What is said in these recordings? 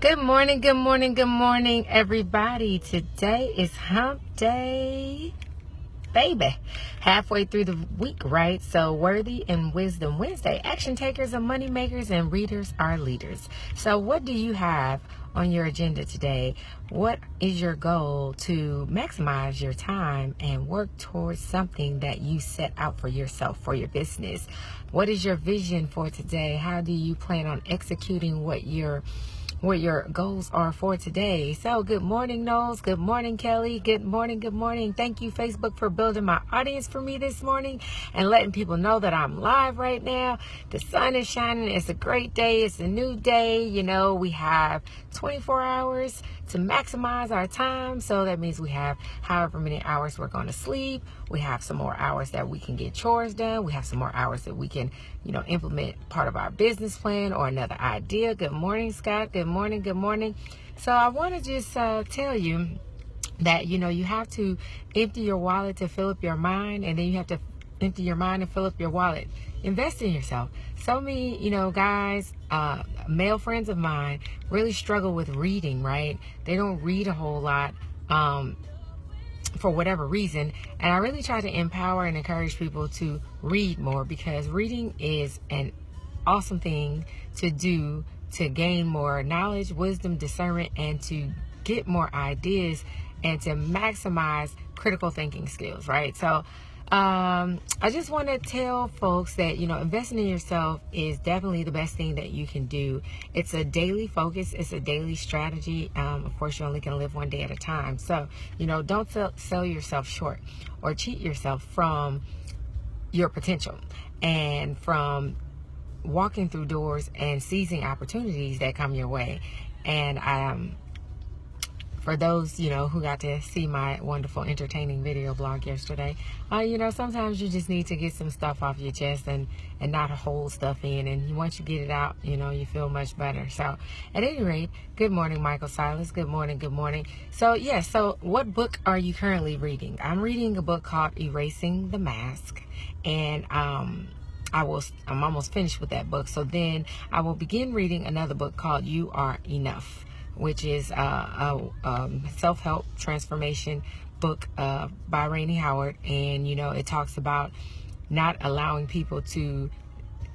Good morning, good morning, good morning, everybody. Today is hump day, baby. Halfway through the week, right? So Worthy and Wisdom Wednesday. Action takers are money makers and readers are leaders. So what do you have on your agenda today? What is your goal to maximize your time and work towards something that you set out for yourself, for your business? What is your vision for today? How do you plan on executing what your goals are for today? So good morning, Knowles. Good morning, Kelly. Good morning, good morning. Thank you, Facebook, for building my audience for me this morning and letting people know that I'm live right now. The sun is shining. It's a great day. It's a new day. You know, we have 24 hours to maximize our time. So that means we have however many hours we're going to sleep. We have some more hours that we can get chores done. We have some more hours that we can, implement part of our business plan or another idea. Good morning, Scott. Good morning. Good morning. So I want to just tell you that, you have to empty your wallet to fill up your mind, and then you have to empty your mind and fill up your wallet. Invest in yourself. So many, guys, male friends of mine really struggle with reading, right? They don't read a whole lot for whatever reason. And I really try to empower and encourage people to read more, because reading is an awesome thing to do to gain more knowledge, wisdom, discernment, and to get more ideas and to maximize critical thinking skills, right? So I just want to tell folks that, investing in yourself is definitely the best thing that you can do. It's a daily focus. It's a daily strategy. Of course, you're only going to live one day at a time. So, don't sell yourself short or cheat yourself from your potential and from walking through doors and seizing opportunities that come your way. And for those, who got to see my wonderful, entertaining video blog yesterday, sometimes you just need to get some stuff off your chest and not hold stuff in. And once you get it out, you feel much better. So at any rate, good morning, Michael Silas. Good morning. Good morning. So, so what book are you currently reading? I'm reading a book called Erasing the Mask. And I'm almost finished with that book. So then I will begin reading another book called You Are Enough, which is a self-help transformation book by Rainey Howard. And, it talks about not allowing people to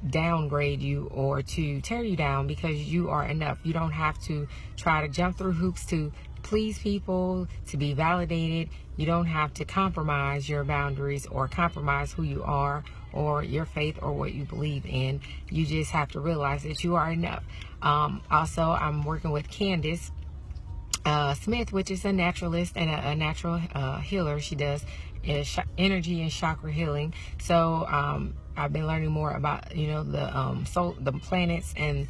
downgrade you or to tear you down, because you are enough. You don't have to try to jump through hoops to please people, to be validated. You don't have to compromise your boundaries or compromise who you are or your faith or what you believe in. You just have to realize that you are enough. Also, I'm working with Candace Smith, which is a naturalist and a natural healer. She does energy and chakra healing. So I've been learning more about the planets and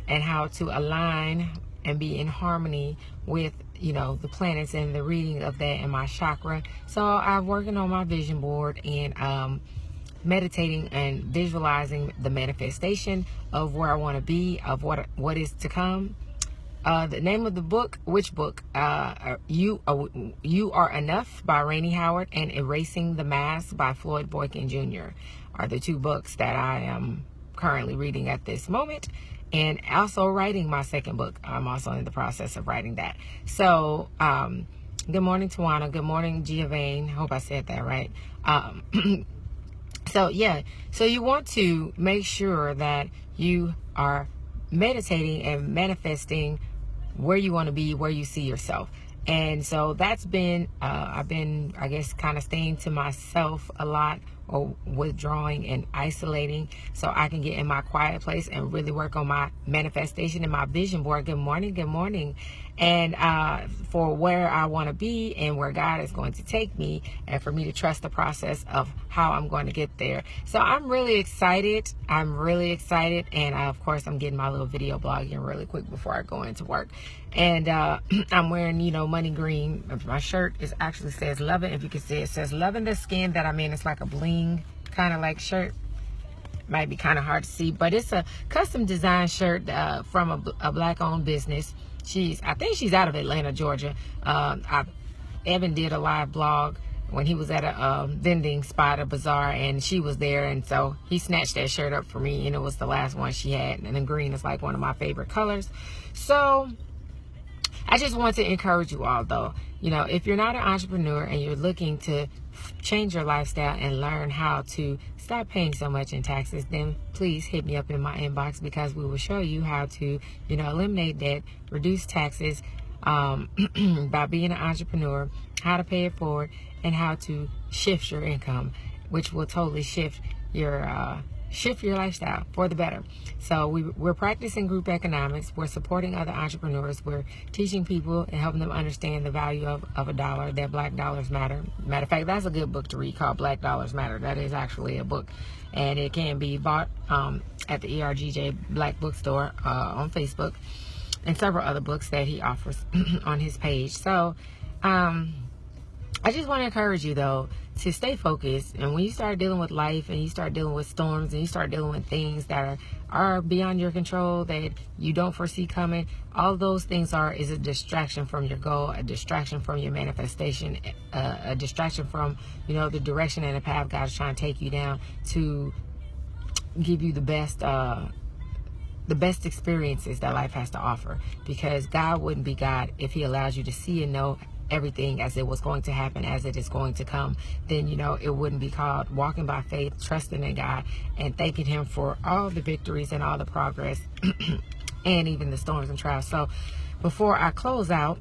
how to align and be in harmony with the planets and the reading of that in my chakra. So I'm working on my vision board and meditating and visualizing the manifestation of where I want to be, of what is to come. The name of the book, which book? You Are Enough by Rainey Howard and Erasing the Mask by Floyd Boykin Jr. are the two books that I am currently reading at this moment, and also writing my second book. I'm also in the process of writing that. So good morning, Tawana. Good morning, Giovanni. Hope I said that right. So you want to make sure that you are meditating and manifesting where you want to be, where you see yourself. And so that's been, I've been, I guess, kind of staying to myself a lot, or withdrawing and isolating, so I can get in my quiet place and really work on my manifestation and my vision board. Good morning. Good morning. And for where I want to be and where God is going to take me, and for me to trust the process of how I'm going to get there. So I'm really excited. And of course, I'm getting my little video blog in really quick before I go into work. And I'm wearing, money green. My shirt actually says love it. If you can see, it says loving the skin that I'm in. It's like a bling kind of like shirt. Might be kind of hard to see, but it's a custom design shirt from a black-owned business. I think she's out of Atlanta, Georgia. Evan did a live blog when he was at a vending spot, a bazaar, and she was there, and so he snatched that shirt up for me, and it was the last one she had, and then green is like one of my favorite colors. So I just want to encourage you all, though, if you're not an entrepreneur and you're looking to change your lifestyle and learn how to stop paying so much in taxes, then please hit me up in my inbox, because we will show you how to, eliminate debt, reduce taxes by being an entrepreneur, how to pay it forward, and how to shift your income, which will totally shift your lifestyle for the better. So we're practicing group economics. We're supporting other entrepreneurs. We're teaching people and helping them understand the value of a dollar, that Black dollars matter. Matter of fact, that's a good book to read called Black Dollars Matter. That is actually a book, and it can be bought at the ERGJ Black Bookstore on Facebook, and several other books that he offers on his page. So I just want to encourage you, though, to stay focused. And when you start dealing with life, and you start dealing with storms, and you start dealing with things that are beyond your control, that you don't foresee coming, all those things is a distraction from your goal, a distraction from your manifestation, a distraction from, the direction and the path God is trying to take you down to give you the best experiences that life has to offer. Because God wouldn't be God if he allows you to see and know everything as it was going to happen, as it is going to come. Then it wouldn't be called walking by faith, trusting in God, and thanking him for all the victories and all the progress and even the storms and trials. So before I close out,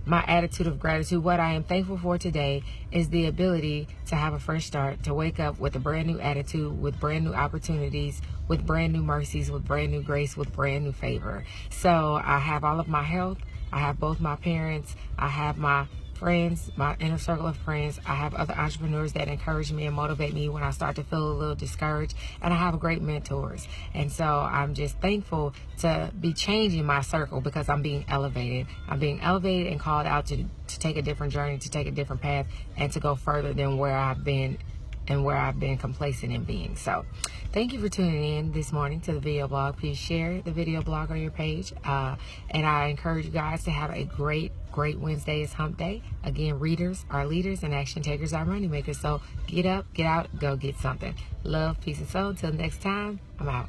my attitude of gratitude, what I am thankful for today is the ability to have a fresh start, to wake up with a brand new attitude, with brand new opportunities, with brand new mercies, with brand new grace, with brand new favor. So I have all of my health. I have both my parents. I have my friends, my inner circle of friends. I have other entrepreneurs that encourage me and motivate me when I start to feel a little discouraged. And I have great mentors. And so I'm just thankful to be changing my circle, because I'm being elevated. I'm being elevated and called out to take a different journey, to take a different path, and to go further than where I've been and where I've been complacent in being. So thank you for tuning in this morning to the video blog. Please share the video blog on your page. And I encourage you guys to have a great Wednesday. It's hump day. Again, readers are leaders and action takers are money makers. So get up, get out, go get something. Love, peace, and soul. Until next time, I'm out.